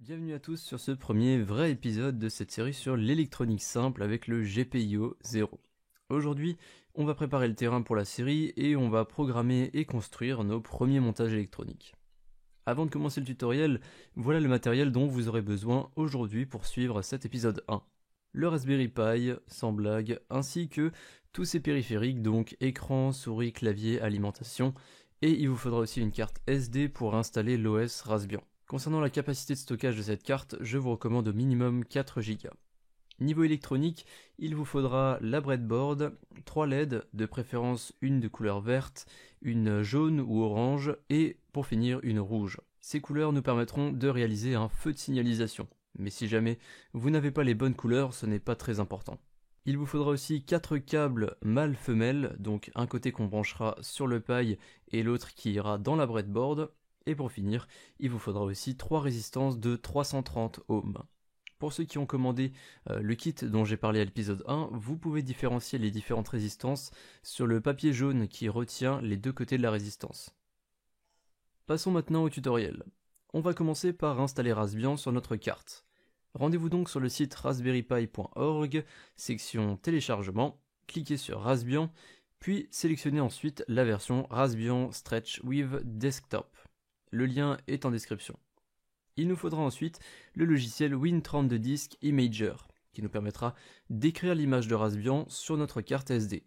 Bienvenue à tous sur ce premier vrai épisode de cette série sur l'électronique simple avec le GPIO 0. Aujourd'hui, on va préparer le terrain pour la série et on va programmer et construire nos premiers montages électroniques. Avant de commencer le tutoriel, voilà le matériel dont vous aurez besoin aujourd'hui pour suivre cet épisode 1. Le Raspberry Pi, sans blague, ainsi que tous ces périphériques, donc écran, souris, clavier, alimentation, et il vous faudra aussi une carte SD pour installer l'OS Raspbian. Concernant la capacité de stockage de cette carte, je vous recommande au minimum 4 Go. Niveau électronique, il vous faudra la breadboard, 3 LED, de préférence une de couleur verte, une jaune ou orange et pour finir une rouge. Ces couleurs nous permettront de réaliser un feu de signalisation, mais si jamais vous n'avez pas les bonnes couleurs, ce n'est pas très important. Il vous faudra aussi 4 câbles mâle-femelle, donc un côté qu'on branchera sur le Pi et l'autre qui ira dans la breadboard. Et pour finir, il vous faudra aussi 3 résistances de 330 ohms. Pour ceux qui ont commandé le kit dont j'ai parlé à l'épisode 1, vous pouvez différencier les différentes résistances sur le papier jaune qui retient les deux côtés de la résistance. Passons maintenant au tutoriel. On va commencer par installer Raspbian sur notre carte. Rendez-vous donc sur le site raspberrypi.org, section téléchargement, cliquez sur Raspbian, puis sélectionnez ensuite la version Raspbian Stretch with Desktop. Le lien est en description. Il nous faudra ensuite le logiciel Win32Disk Imager, qui nous permettra d'écrire l'image de Raspbian sur notre carte SD.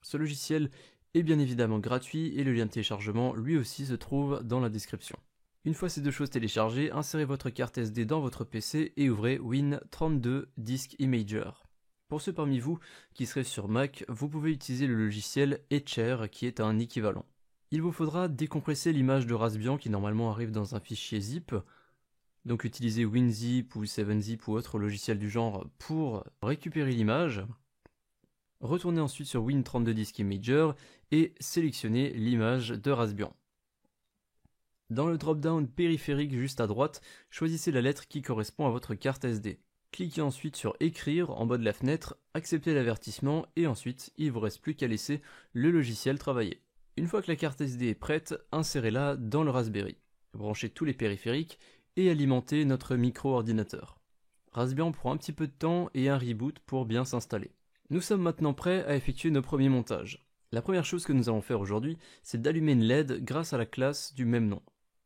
Ce logiciel est bien évidemment gratuit et le lien de téléchargement lui aussi se trouve dans la description. Une fois ces deux choses téléchargées, insérez votre carte SD dans votre PC et ouvrez Win32Disk Imager. Pour ceux parmi vous qui seraient sur Mac, vous pouvez utiliser le logiciel Etcher qui est un équivalent. Il vous faudra décompresser l'image de Raspbian qui normalement arrive dans un fichier zip, donc utilisez WinZip ou 7zip ou autre logiciel du genre pour récupérer l'image. Retournez ensuite sur Win32Disk Imager et sélectionnez l'image de Raspbian. Dans le drop-down périphérique juste à droite, choisissez la lettre qui correspond à votre carte SD. Cliquez ensuite sur Écrire en bas de la fenêtre, acceptez l'avertissement et ensuite il ne vous reste plus qu'à laisser le logiciel travailler. Une fois que la carte SD est prête, insérez-la dans le Raspberry. Branchez tous les périphériques et alimentez notre micro-ordinateur. Raspbian prend un petit peu de temps et un reboot pour bien s'installer. Nous sommes maintenant prêts à effectuer nos premiers montages. La première chose que nous allons faire aujourd'hui, c'est d'allumer une LED grâce à la classe du même nom.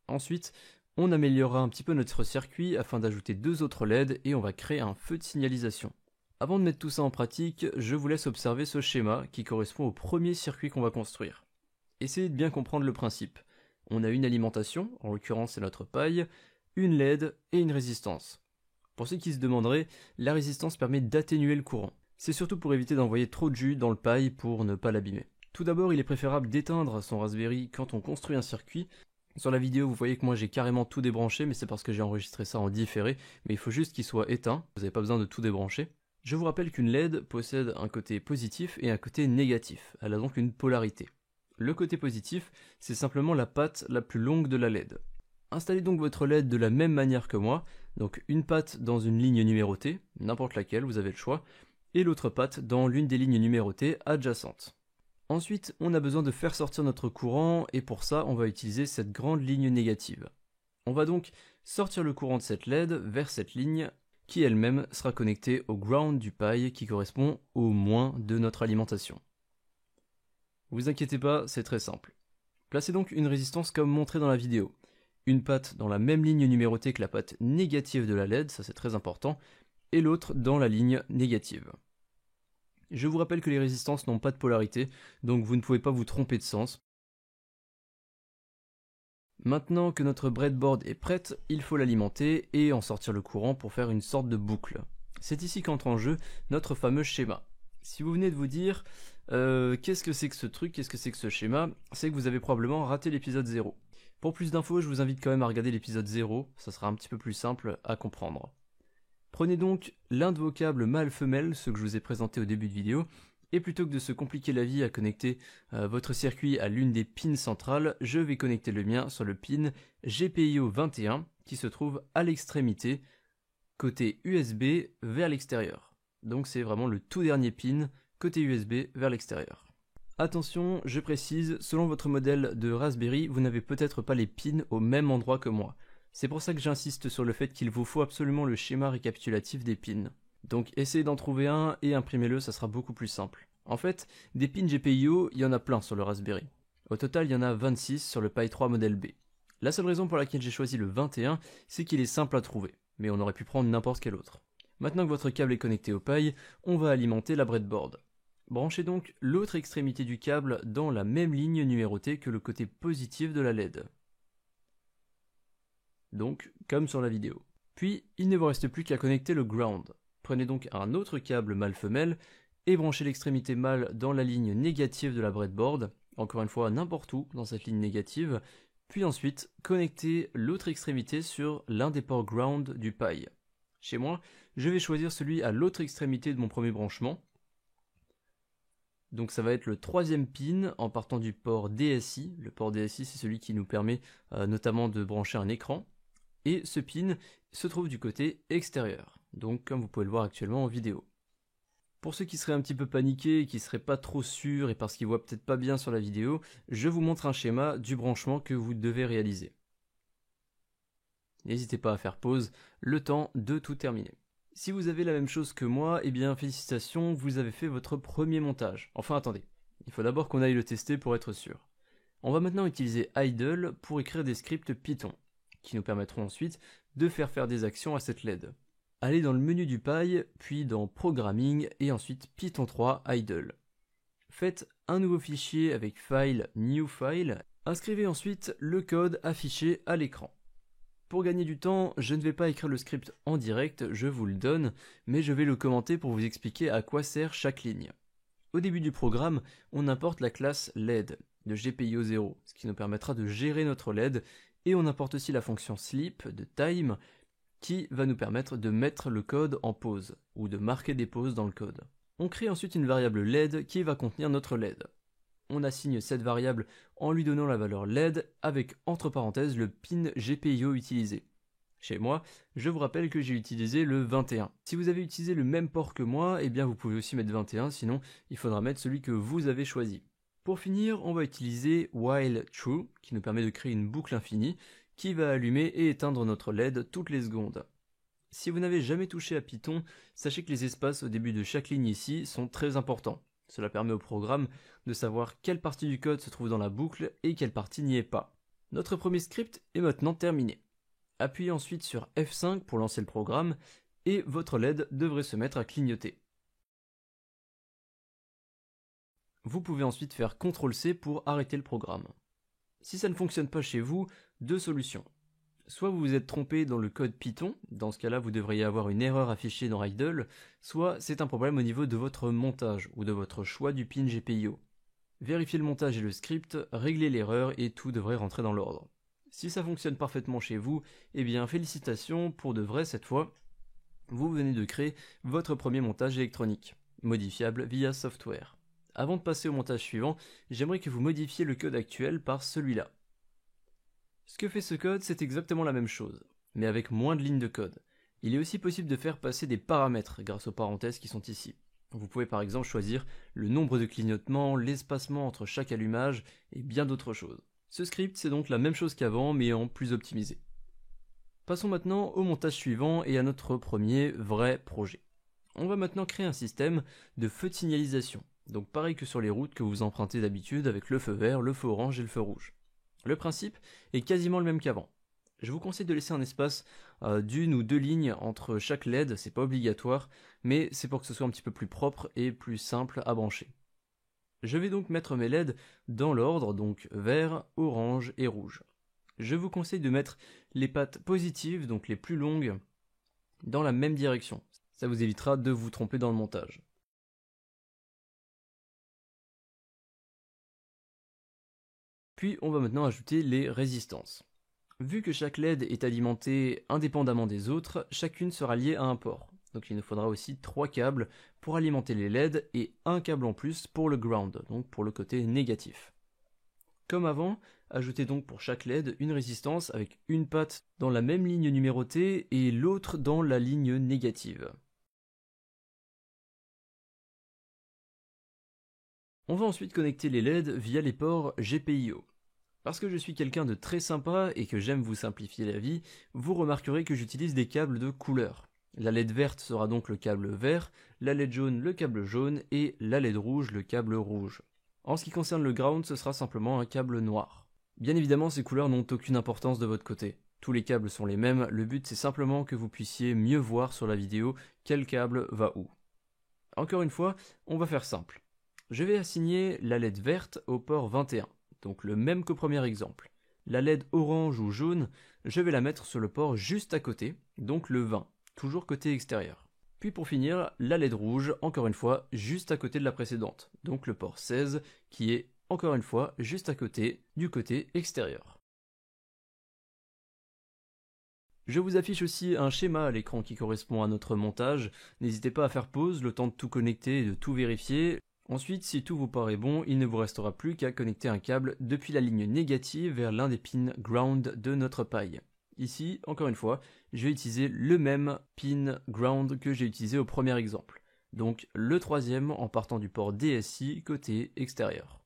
Ensuite, on améliorera un petit peu notre circuit afin d'ajouter 2 autres LED et on va créer un feu de signalisation. Avant de mettre tout ça en pratique, je vous laisse observer ce schéma qui correspond au premier circuit qu'on va construire. Essayez de bien comprendre le principe. On a une alimentation, en l'occurrence c'est notre paille, une LED et une résistance. Pour ceux qui se demanderaient, la résistance permet d'atténuer le courant. C'est surtout pour éviter d'envoyer trop de jus dans le paille pour ne pas l'abîmer. Tout d'abord, il est préférable d'éteindre son Raspberry quand on construit un circuit. Sur la vidéo, vous voyez que moi j'ai carrément tout débranché, mais c'est parce que j'ai enregistré ça en différé, mais il faut juste qu'il soit éteint, vous n'avez pas besoin de tout débrancher. Je vous rappelle qu'une LED possède un côté positif et un côté négatif, elle a donc une polarité. Le côté positif, c'est simplement la patte la plus longue de la LED. Installez donc votre LED de la même manière que moi, donc une patte dans une ligne numérotée, n'importe laquelle, vous avez le choix, et l'autre patte dans l'une des lignes numérotées adjacentes. Ensuite, on a besoin de faire sortir notre courant, et pour ça, on va utiliser cette grande ligne négative. On va donc sortir le courant de cette LED vers cette ligne, qui elle-même sera connectée au ground du Pi, qui correspond au moins de notre alimentation. Vous inquiétez pas, c'est très simple. Placez donc une résistance comme montré dans la vidéo. Une patte dans la même ligne numérotée que la patte négative de la LED, ça c'est très important, et l'autre dans la ligne négative. Je vous rappelle que les résistances n'ont pas de polarité, donc vous ne pouvez pas vous tromper de sens. Maintenant que notre breadboard est prête, il faut l'alimenter et en sortir le courant pour faire une sorte de boucle. C'est ici qu'entre en jeu notre fameux schéma. Si vous venez de vous dire qu'est-ce que c'est que ce truc, qu'est-ce que c'est que ce schéma, c'est que vous avez probablement raté l'épisode 0. Pour plus d'infos, je vous invite quand même à regarder l'épisode 0, ça sera un petit peu plus simple à comprendre. Prenez donc l'un de vos câbles mâle-femelle, ceux que je vous ai présentés au début de vidéo, et plutôt que de se compliquer la vie à connecter votre circuit à l'une des pins centrales, je vais connecter le mien sur le pin GPIO 21 qui se trouve à l'extrémité, côté USB vers l'extérieur. Donc c'est vraiment le tout dernier pin côté USB vers l'extérieur. Attention, je précise, selon votre modèle de Raspberry, vous n'avez peut-être pas les pins au même endroit que moi. C'est pour ça que j'insiste sur le fait qu'il vous faut absolument le schéma récapitulatif des pins. Donc essayez d'en trouver un et imprimez-le, ça sera beaucoup plus simple. En fait, des pins GPIO, il y en a plein sur le Raspberry. Au total, il y en a 26 sur le Pi 3 modèle B. La seule raison pour laquelle j'ai choisi le 21, c'est qu'il est simple à trouver, mais on aurait pu prendre n'importe quel autre. Maintenant que votre câble est connecté au Pi, on va alimenter la breadboard. Branchez donc l'autre extrémité du câble dans la même ligne numérotée que le côté positif de la LED. Donc, comme sur la vidéo. Puis, il ne vous reste plus qu'à connecter le ground. Prenez donc un autre câble mâle-femelle et branchez l'extrémité mâle dans la ligne négative de la breadboard, encore une fois n'importe où dans cette ligne négative, puis ensuite connectez l'autre extrémité sur l'un des ports ground du Pi. Chez moi, je vais choisir celui à l'autre extrémité de mon premier branchement. Donc ça va être le troisième pin en partant du port DSI. Le port DSI, c'est celui qui nous permet notamment de brancher un écran. Et ce pin se trouve du côté extérieur, donc comme vous pouvez le voir actuellement en vidéo. Pour ceux qui seraient un petit peu paniqués et qui seraient pas trop sûrs et parce qu'ils voient peut-être pas bien sur la vidéo, je vous montre un schéma du branchement que vous devez réaliser. N'hésitez pas à faire pause, le temps de tout terminer. Si vous avez la même chose que moi, eh bien félicitations, vous avez fait votre premier montage. Enfin attendez, il faut d'abord qu'on aille le tester pour être sûr. On va maintenant utiliser idle pour écrire des scripts Python, qui nous permettront ensuite de faire des actions à cette LED. Allez dans le menu du Pi, puis dans Programming et ensuite Python 3 idle. Faites un nouveau fichier avec File, New File. Inscrivez ensuite le code affiché à l'écran. Pour gagner du temps, je ne vais pas écrire le script en direct, je vous le donne, mais je vais le commenter pour vous expliquer à quoi sert chaque ligne. Au début du programme, on importe la classe LED de GPIO 0, ce qui nous permettra de gérer notre LED, et on importe aussi la fonction sleep de time, qui va nous permettre de mettre le code en pause, ou de marquer des pauses dans le code. On crée ensuite une variable LED qui va contenir notre LED. On assigne cette variable en lui donnant la valeur LED avec entre parenthèses le pin GPIO utilisé. Chez moi, je vous rappelle que j'ai utilisé le 21. Si vous avez utilisé le même port que moi, eh bien vous pouvez aussi mettre 21, sinon il faudra mettre celui que vous avez choisi. Pour finir, on va utiliser while true, qui nous permet de créer une boucle infinie, qui va allumer et éteindre notre LED toutes les secondes. Si vous n'avez jamais touché à Python, sachez que les espaces au début de chaque ligne ici sont très importants. Cela permet au programme de savoir quelle partie du code se trouve dans la boucle et quelle partie n'y est pas. Notre premier script est maintenant terminé. Appuyez ensuite sur F5 pour lancer le programme et votre LED devrait se mettre à clignoter. Vous pouvez ensuite faire CTRL-C pour arrêter le programme. Si ça ne fonctionne pas chez vous, deux solutions. Soit vous vous êtes trompé dans le code Python, dans ce cas-là vous devriez avoir une erreur affichée dans idle, soit c'est un problème au niveau de votre montage ou de votre choix du pin GPIO. Vérifiez le montage et le script, réglez l'erreur et tout devrait rentrer dans l'ordre. Si ça fonctionne parfaitement chez vous, eh bien félicitations, pour de vrai cette fois, vous venez de créer votre premier montage électronique, modifiable via software. Avant de passer au montage suivant, j'aimerais que vous modifiez le code actuel par celui-là. Ce que fait ce code, c'est exactement la même chose, mais avec moins de lignes de code. Il est aussi possible de faire passer des paramètres grâce aux parenthèses qui sont ici. Vous pouvez par exemple choisir le nombre de clignotements, l'espacement entre chaque allumage et bien d'autres choses. Ce script, c'est donc la même chose qu'avant, mais en plus optimisé. Passons maintenant au montage suivant et à notre premier vrai projet. On va maintenant créer un système de feu de signalisation. Donc pareil que sur les routes que vous empruntez d'habitude avec le feu vert, le feu orange et le feu rouge. Le principe est quasiment le même qu'avant. Je vous conseille de laisser un espace d'une ou deux lignes entre chaque LED, c'est pas obligatoire, mais c'est pour que ce soit un petit peu plus propre et plus simple à brancher. Je vais donc mettre mes LED dans l'ordre, donc vert, orange et rouge. Je vous conseille de mettre les pattes positives, donc les plus longues, dans la même direction. Ça vous évitera de vous tromper dans le montage. Puis on va maintenant ajouter les résistances. Vu que chaque LED est alimentée indépendamment des autres, chacune sera liée à un port. Donc il nous faudra aussi 3 câbles pour alimenter les LED et un câble en plus pour le ground, donc pour le côté négatif. Comme avant, ajoutez donc pour chaque LED une résistance avec une patte dans la même ligne numérotée et l'autre dans la ligne négative. On va ensuite connecter les LED via les ports GPIO. Parce que je suis quelqu'un de très sympa et que j'aime vous simplifier la vie, vous remarquerez que j'utilise des câbles de couleur. La LED verte sera donc le câble vert, la LED jaune le câble jaune et la LED rouge le câble rouge. En ce qui concerne le ground, ce sera simplement un câble noir. Bien évidemment, ces couleurs n'ont aucune importance de votre côté. Tous les câbles sont les mêmes, le but c'est simplement que vous puissiez mieux voir sur la vidéo quel câble va où. Encore une fois, on va faire simple. Je vais assigner la LED verte au port 21, donc le même qu'au premier exemple. La LED orange ou jaune, je vais la mettre sur le port juste à côté, donc le 20, toujours côté extérieur. Puis pour finir, la LED rouge, encore une fois, juste à côté de la précédente, donc le port 16, qui est, encore une fois, juste à côté du côté extérieur. Je vous affiche aussi un schéma à l'écran qui correspond à notre montage. N'hésitez pas à faire pause, le temps de tout connecter et de tout vérifier. Ensuite, si tout vous paraît bon, il ne vous restera plus qu'à connecter un câble depuis la ligne négative vers l'un des pins ground de notre paille. Ici, encore une fois, je vais utiliser le même pin ground que j'ai utilisé au premier exemple. Donc le troisième en partant du port DSI côté extérieur.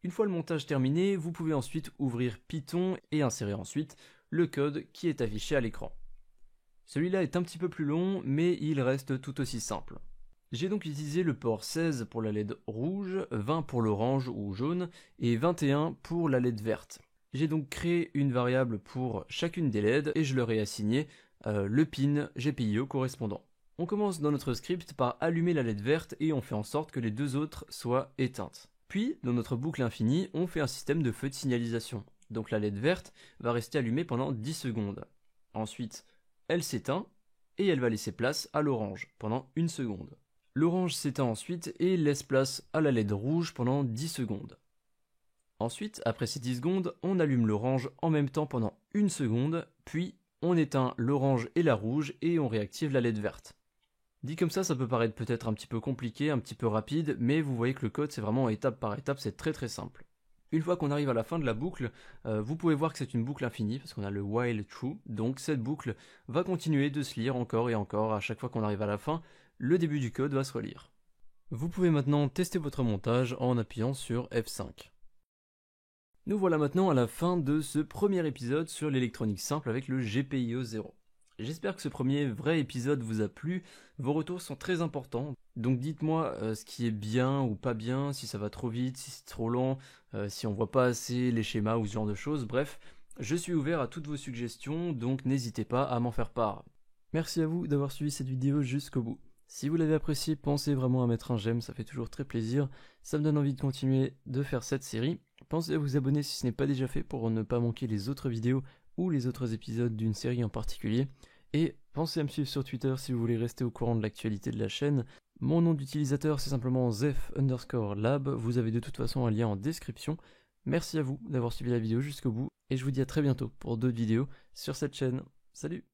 Une fois le montage terminé, vous pouvez ensuite ouvrir Python et insérer ensuite le code qui est affiché à l'écran. Celui-là est un petit peu plus long, mais il reste tout aussi simple. J'ai donc utilisé le port 16 pour la LED rouge, 20 pour l'orange ou jaune, et 21 pour la LED verte. J'ai donc créé une variable pour chacune des LED et je leur ai assigné le pin GPIO correspondant. On commence dans notre script par allumer la LED verte et on fait en sorte que les deux autres soient éteintes. Puis, dans notre boucle infinie, on fait un système de feu de signalisation. Donc la LED verte va rester allumée pendant 10 secondes. Ensuite, elle s'éteint et elle va laisser place à l'orange pendant 1 seconde. L'orange s'éteint ensuite et laisse place à la LED rouge pendant 10 secondes. Ensuite, après ces 10 secondes, on allume l'orange en même temps pendant 1 seconde, puis on éteint l'orange et la rouge et on réactive la LED verte. Dit comme ça peut paraître peut-être un petit peu compliqué, un petit peu rapide, mais vous voyez que le code c'est vraiment étape par étape, c'est très simple. Une fois qu'on arrive à la fin de la boucle, vous pouvez voir que c'est une boucle infinie, parce qu'on a le while true, donc cette boucle va continuer de se lire encore et encore, à chaque fois qu'on arrive à la fin, le début du code va se relire. Vous pouvez maintenant tester votre montage en appuyant sur F5. Nous voilà maintenant à la fin de ce premier épisode sur l'électronique simple avec le GPIO 0. J'espère que ce premier vrai épisode vous a plu, vos retours sont très importants, donc dites-moi ce qui est bien ou pas bien, si ça va trop vite, si c'est trop lent, si on voit pas assez les schémas ou ce genre de choses, bref, je suis ouvert à toutes vos suggestions, donc n'hésitez pas à m'en faire part. Merci à vous d'avoir suivi cette vidéo jusqu'au bout. Si vous l'avez appréciée, pensez vraiment à mettre un j'aime, ça fait toujours très plaisir, ça me donne envie de continuer de faire cette série. Pensez à vous abonner si ce n'est pas déjà fait pour ne pas manquer les autres vidéos ou les autres épisodes d'une série en particulier. Et pensez à me suivre sur Twitter si vous voulez rester au courant de l'actualité de la chaîne. Mon nom d'utilisateur c'est simplement Zef_Lab, vous avez de toute façon un lien en description. Merci à vous d'avoir suivi la vidéo jusqu'au bout et je vous dis à très bientôt pour d'autres vidéos sur cette chaîne. Salut!